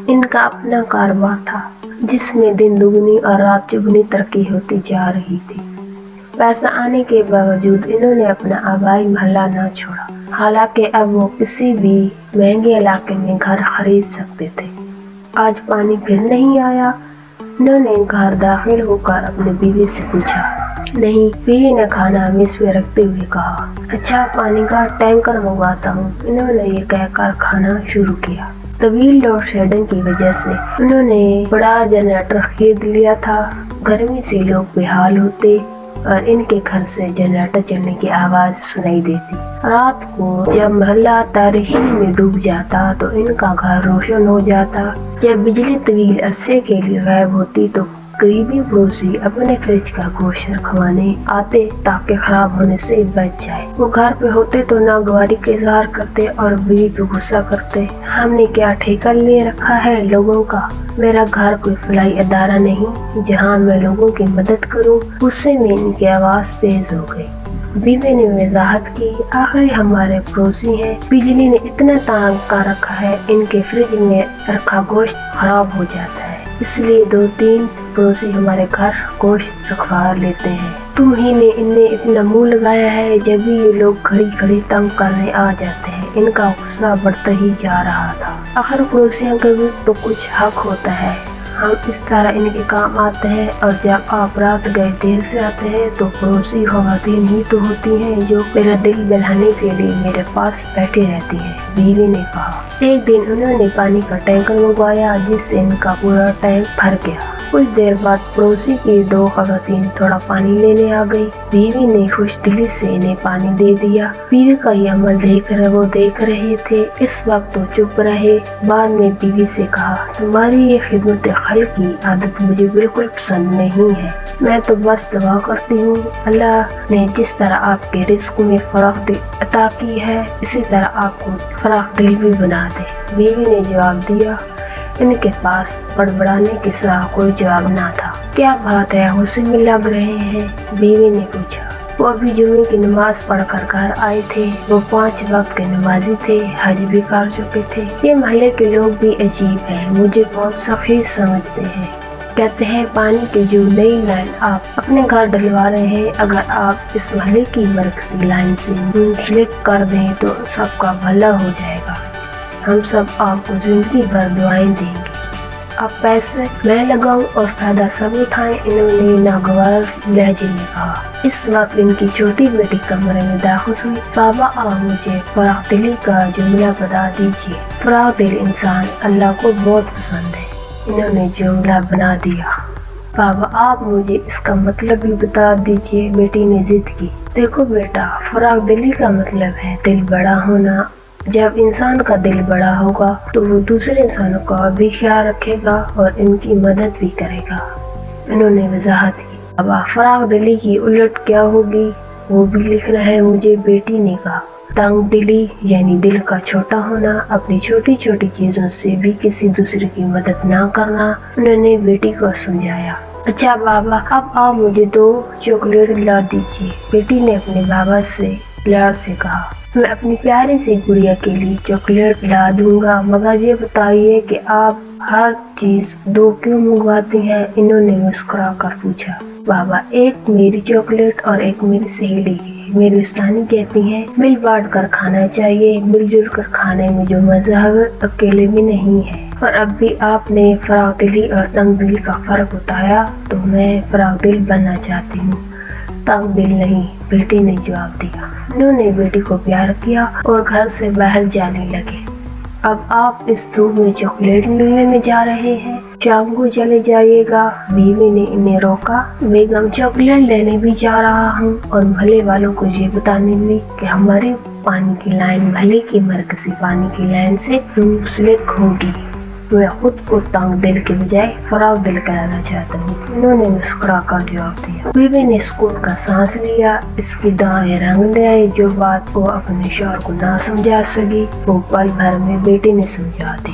ان کا اپنا کاروبار تھا جس میں دن دگنی اور رات چگنی ترقی ہوتی جا رہی تھی۔ پیسہ آنے کے باوجود انہوں نے اپنا آبائی محلہ نہ چھوڑا، حالانکہ اب وہ کسی بھی مہنگے علاقے میں گھر خرید سکتے تھے۔ آج پانی پھر نہیں آیا؟ انہوں نے گھر داخل ہو کر اپنی بیوی سے پوچھا۔ نہیں، بیوی نے کھانا میز پہ رکھتے ہوئے کہا۔ اچھا، پانی کا ٹینکر منگواتا ہوں۔ انہوں نے یہ کہہ کر کھانا شروع کیا۔ طویل لوڈ شیڈنگ کی وجہ سے انہوں نے بڑا جنریٹر خرید لیا تھا۔ گرمی سے لوگ بے حال ہوتے اور ان کے گھر سے جنریٹر چلنے کی آواز سنائی دیتی۔ رات کو جب محلہ تاریکی میں ڈوب جاتا تو ان کا گھر روشن ہو جاتا۔ جب بجلی طویل عرصے کے لیے غائب ہوتی تو قریبی پڑوسی اپنے فریج کا گوشت رکھوانے آتے تاکہ خراب ہونے سے بچ جائے۔ وہ گھر پہ ہوتے تو ناگواری کا اظہار کرتے اور بیوی پہ غصہ کرتے۔ ہم نے کیا ٹھیکہ لے رکھا ہے لوگوں کا؟ میرا گھر کوئی فلاحی ادارہ نہیں جہاں میں لوگوں کی مدد کروں۔ غصے میں ان کی آواز تیز ہو گئی۔ بیوی نے وضاحت کی، آخر ہمارے پڑوسی ہیں، بجلی نے اتنا تنگ کر رکھا ہے، ان کے فریج میں رکھا گوشت خراب ہو جاتا ہے، اس لیے 2-3 پڑوسی ہمارے گھر گوشت رکھوا لیتے ہیں۔ تم ہی نے انہیں اتنا منہ لگایا ہے، جب بھی یہ لوگ کھڑی کھڑی تنگ کرنے آ جاتے ہیں۔ ان کا غصہ بڑھتا ہی جا رہا تھا۔ آخر پڑوسیوں کا بھی تو کچھ حق ہوتا ہے، ہم اس طرح ان کے کام آتے ہیں، اور جب آپ رات گئے دیر سے آتے ہیں تو پڑوسی خواتین ہی تو ہوتی ہیں جو میرا دل بہلانے کے لیے میرے پاس بیٹھی رہتی ہیں، بیوی نے کہا۔ ایک دن انہوں نے پانی کا ٹینکر منگوایا جس سے ان کا پورا ٹینک بھر گیا۔ کچھ دیر بعد پڑوسی کی 2 خواتین تھوڑا پانی لینے آ گئی۔ بیوی نے خوش دلی سے انہیں پانی دے دیا۔ بیوی کا یہ عمل دیکھ کر وہ دیکھ رہے تھے۔ اس وقت وہ چپ رہے۔ بعد میں بیوی سے کہا، تمہاری یہ خدمت خلق کی عادت مجھے بالکل پسند نہیں ہے۔ میں تو بس دعا کرتی ہوں اللہ نے جس طرح آپ کے رزق میں فراخ دل عطا کی ہے اسی طرح آپ کو فراخ دل بھی بنا دے۔ بیوی نے جواب دیا۔ ان کے پاس بڑبڑانے کے سوا کوئی جواب نہ تھا۔ کیا بات ہے، غصے میں لگ رہے ہیں؟ بیوی نے پوچھا۔ وہ ابھی جمعے کی نماز پڑھ کر گھر آئے تھے۔ وہ 5 وقت کے نمازی تھے، حج بھی کر چکے تھے۔ یہ محلے کے لوگ بھی عجیب ہیں، مجھے بہت سخی سمجھتے ہیں۔ کہتے ہیں پانی کی جو نئی لائن آپ اپنے گھر ڈلوا رہے ہیں، اگر آپ اس محلے کی مرکزی لائن سے منسلک کر دیں تو سب کا بھلا ہو جائے گا۔ ہم سب آپ کو زندگی بھر دعائیں دیں گے۔ اب پیسے میں لگاؤں اور فائدہ سب اٹھائیں، انہوں نے ناگوار لہجے میں کہا۔ اس وقت ان کی چھوٹی بیٹی کمرے میں داخل ہوئی۔ بابا آپ مجھے فراخ دلی کا جملہ بتا دیجیے۔ فراخ دل انسان اللہ کو بہت پسند ہے، انہوں نے جملہ بنا دیا۔ بابا آپ مجھے اس کا مطلب بھی بتا دیجیے، بیٹی نے ضد کی۔ دیکھو بیٹا، فراخ دلی کا مطلب ہے دل بڑا ہونا۔ جب انسان کا دل بڑا ہوگا تو وہ دوسرے انسانوں کا بھی خیال رکھے گا اور ان کی مدد بھی کرے گا، انہوں نے وضاحت کی۔ اب فراخ دلی کی الٹ کیا ہوگی وہ بھی لکھنا ہے مجھے، بیٹی نے کہا۔ تنگ دلی یعنی دل کا چھوٹا ہونا، اپنی چھوٹی چھوٹی چیزوں سے بھی کسی دوسرے کی مدد نہ کرنا، انہوں نے بیٹی کو سمجھایا۔ اچھا بابا، اب آپ مجھے 2 چاکلیٹ لا دیجیے، بیٹی نے اپنے بابا سے پیار سے کہا۔ میں اپنی پیاری سی گڑیا کے لیے چاکلیٹ لا دوں گا، مگر یہ بتائیے کہ آپ ہر چیز 2 کیوں منگواتی ہیں؟ انہوں نے مسکرا کر پوچھا۔ بابا، ایک میری چاکلیٹ اور ایک میری سہیلی کی۔ میری استانی کہتی ہیں مل بانٹ کر کھانا چاہیے، مل جل کر کھانے میں جو مزہ ہے اکیلے میں نہیں ہے۔ اور اب بھی آپ نے فراخ دلی اور تنگ دلی کا فرق بتایا تو میں فراخ دل بننا چاہتی ہوں، تنگ دل نہیں، بیٹی نے جواب دیا۔ انہوں نے بیٹی کو پیار کیا اور گھر سے باہر جانے لگے۔ اب آپ اس دھوپ میں چاکلیٹ لینے جا رہے ہیں، شام کو چلے جائیے گا، بیوی نے انہیں روکا۔ بیگم، چاکلیٹ لینے بھی جا رہا ہوں اور بھلے والوں کو یہ بتانے بھی کہ ہماری پانی کی لائن بھلے کی مرکزی پانی کی لائن سے منسلک ہوگی۔ میں خود کو تنگ دل کے بجائے فراخ دل کہنا چاہتا ہوں، انہوں نے مسکرا کر جواب دیا۔ بیوی نے سکون کا سانس لیا۔ اس کی دعائیں رنگ لے آئی، جو بات کو اپنے شوہر کو نہ سمجھا سکی وہ پل بھر میں بیٹی نے سمجھا دی۔